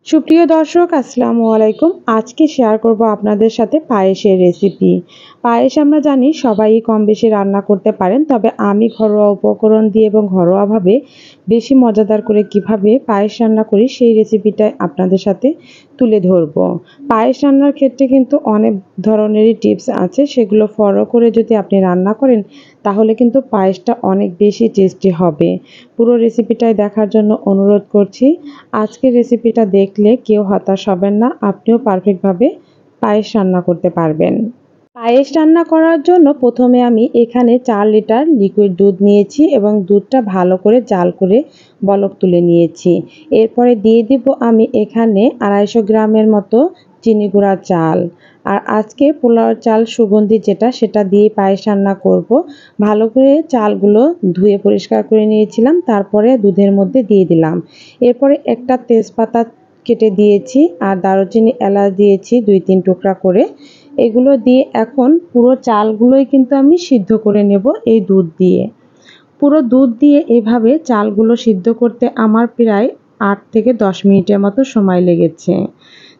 সুপ্রিয় দর্শক, আসসালামু আলাইকুম। আজকে শেয়ার করব আপনাদের সাথে পায়েসের রেসিপি। পায়েস আমরা জানি সবাই কম বেশি রান্না করতে পারেন, তবে আমি ঘরোয়া উপকরণ দিয়ে এবং ঘরোয়াভাবে বেশি মজাদার করে কিভাবে পায়েস রান্না করি সেই রেসিপিটাই আপনাদের সাথে তুলে ধরব। পায়েস রান্নার ক্ষেত্রে কিন্তু অনেক ধরনেরই টিপস আছে, সেগুলো ফলো করে যদি আপনি রান্না করেন তাহলে কিন্তু পায়েসটা অনেক বেশি টেস্টি হবে। পুরো রেসিপিটাই দেখার জন্য অনুরোধ করছি। আজকের রেসিপিটা দেখলে কেউ হতাশ হবেন না, আপনিও পারফেক্টভাবে পায়েস রান্না করতে পারবেন। পায়েস রান্না করার জন্য প্রথমে আমি এখানে 4 লিটার লিকুইড দুধ নিয়েছি এবং দুধটা ভালো করে জাল করে বলক তুলে নিয়েছি। এরপরে দিয়ে দিব আমি এখানে 250 গ্রামের মতো চিনি গুঁড়া চাল। আর আজকে পোলাও চাল সুগন্ধি যেটা, সেটা দিয়ে পায়েস রান্না করব। ভালো করে চালগুলো ধুয়ে পরিষ্কার করে নিয়েছিলাম, তারপরে দুধের মধ্যে দিয়ে দিলাম। এরপরে একটা তেজপাতা কেটে দিয়েছি আর দারুচিনি এলাচ দিয়েছি 2-3 টুকরা করে। এগুলো দিয়ে এখন পুরো চালগুলোই কিন্তু আমি সিদ্ধ করে নেব এই দুধ দিয়ে। পুরো দুধ দিয়ে এভাবে চালগুলো সিদ্ধ করতে আমার প্রায় 8 থেকে 10 মিনিটের মতো সময় লেগেছে।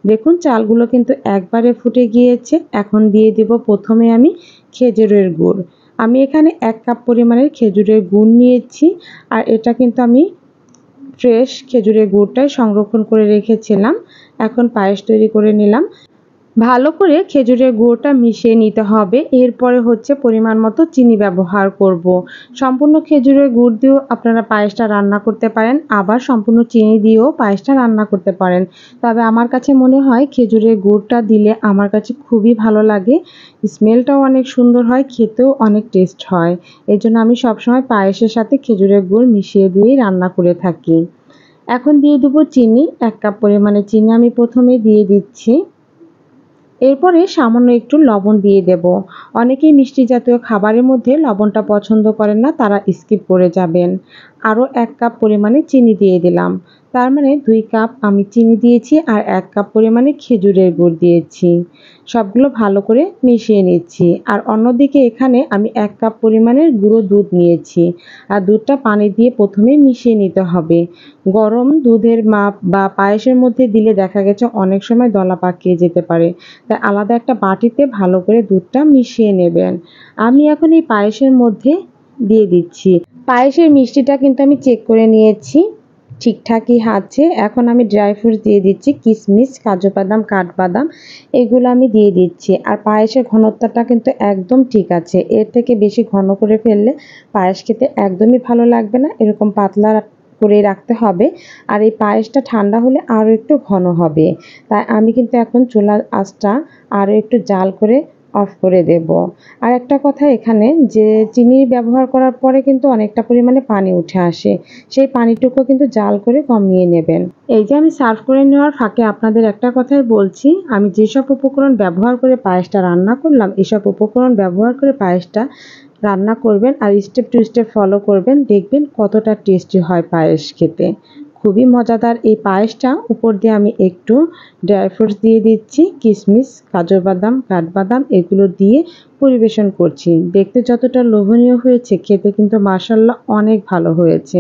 দেখুন চালগুলো কিন্তু একবারে ফুটে গিয়েছে। এখন দিয়ে দেব প্রথমে আমি খেজুরের গুড়। আমি এখানে 1 কাপ পরিমাণের খেজুরের গুড় নিয়েছি আর এটা কিন্তু আমি ফ্রেশ খেজুরের গুড়টাই সংরক্ষণ করে রেখেছিলাম। এখন পায়েস তৈরি করে নিলাম। ভালো করে খেজুরের গুঁড়োটা মিশিয়ে নিতে হবে। এরপরে হচ্ছে পরিমাণ মতো চিনি ব্যবহার করব। সম্পূর্ণ খেজুরের গুড় দিয়েও আপনারা পায়েসটা রান্না করতে পারেন, আবার সম্পূর্ণ চিনি দিয়েও পায়েসটা রান্না করতে পারেন। তবে আমার কাছে মনে হয় খেজুরের গুড়টা দিলে আমার কাছে খুবই ভালো লাগে। স্মেলটাও অনেক সুন্দর হয়, খেতেও অনেক টেস্ট হয়। এজন্য আমি সবসময় পায়েসের সাথে খেজুরের গুড় মিশিয়ে দিয়েই রান্না করে থাকি। এখন দিয়ে দেবো চিনি। 1 কাপ পরিমাণে চিনি আমি প্রথমে দিয়ে দিচ্ছি। এরপরে সামান্য একটু লবণ দিয়ে দেব। অনেকেই মিষ্টি জাতীয় খাবারের মধ্যে লবণটা পছন্দ করেন না, তারা স্কিপ করে যাবেন। আরও 1 কাপ পরিমাণে চিনি দিয়ে দিলাম। তার মানে 2 কাপ আমি চিনি দিয়েছি আর 1 কাপ পরিমাণে খেজুরের গুড় দিয়েছি। সবগুলো ভালো করে মিশিয়ে নিচ্ছি। আর অন্যদিকে এখানে আমি 1 কাপ পরিমাণের গুঁড়ো দুধ নিয়েছি আর দুধটা পানি দিয়ে প্রথমে মিশিয়ে নিতে হবে। গরম দুধের মাপ বা পায়েসের মধ্যে দিলে দেখা গেছে অনেক সময় দলা পাকিয়ে যেতে পারে, তাই আলাদা একটা বাটিতে ভালো করে দুধটা মিশিয়ে নেবেন। আমি এখন এই পায়েসের মধ্যে দিয়ে দিচ্ছি। পায়েসের মিষ্টিটা কিন্তু আমি চেক করে নিয়েছি, ঠিকঠাকই আছে। এখন আমি ড্রাই ফ্রুটস দিয়ে দিচ্ছি, কিশমিশ, কাজু বাদাম, কাঠবাদাম, এগুলো আমি দিয়ে দিচ্ছি। আর পায়েসের ঘনত্বটা কিন্তু একদম ঠিক আছে। এর থেকে বেশি ঘন করে ফেললে পায়েস খেতে একদমই ভালো লাগবে না, এরকম পাতলা করে রাখতে হবে। আর এই পায়েসটা ঠান্ডা হলে আরও একটু ঘন হবে, তাই আমি কিন্তু এখন চুলার আঁচটা আরও একটু জাল করে অফ করে দেব। আর একটা কথা এখানে, যে চিনি ব্যবহার করার পরে কিন্তু অনেকটা পরিমাণে পানি উঠে আসে, সেই পানিটুকু কিন্তু জাল করে কমিয়ে নেবেন। এই যে আমি সার্ভ করে নেওয়ার ফাঁকে আপনাদের একটা কথাই বলছি, আমি যেসব উপকরণ ব্যবহার করে পায়েসটা রান্না করলাম, এসব উপকরণ ব্যবহার করে পায়েসটা রান্না করবেন আর স্টেপ টু স্টেপ ফলো করবেন, দেখবেন কতটা টেস্টি হয় পায়েস খেতে। খুবই মজাদার এই পায়েসটা। উপর দিয়ে আমি একটু ড্রাই ফ্রুটস দিয়ে দিচ্ছি, কিশমিশ, কাজু বাদাম, কাঠবাদাম, এগুলো দিয়ে পরিবেশন করছি। দেখতে যতটা লোভনীয় হয়েছে, খেতে কিন্তু মাশাআল্লাহ অনেক ভালো হয়েছে।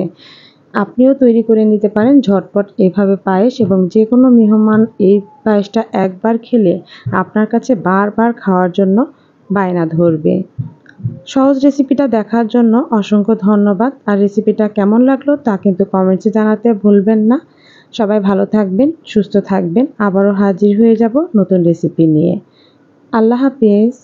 আপনিও তৈরি করে নিতে পারেন ঝটপট এভাবে পায়েস, এবং যে কোনো মেহমান এই পায়েসটা একবার খেলে আপনার কাছে বারবার খাওয়ার জন্য বায়না ধরবে। সহজ রেসিপিটা দেখার জন্য অসংখ্য ধন্যবাদ। আর রেসিপিটা কেমন লাগলো তা কিন্তু কমেন্টসে জানাতে ভুলবেন না। সবাই ভালো থাকবেন, সুস্থ থাকবেন। আবারও হাজির হয়ে যাব নতুন রেসিপি নিয়ে। আল্লাহ হাফেজ।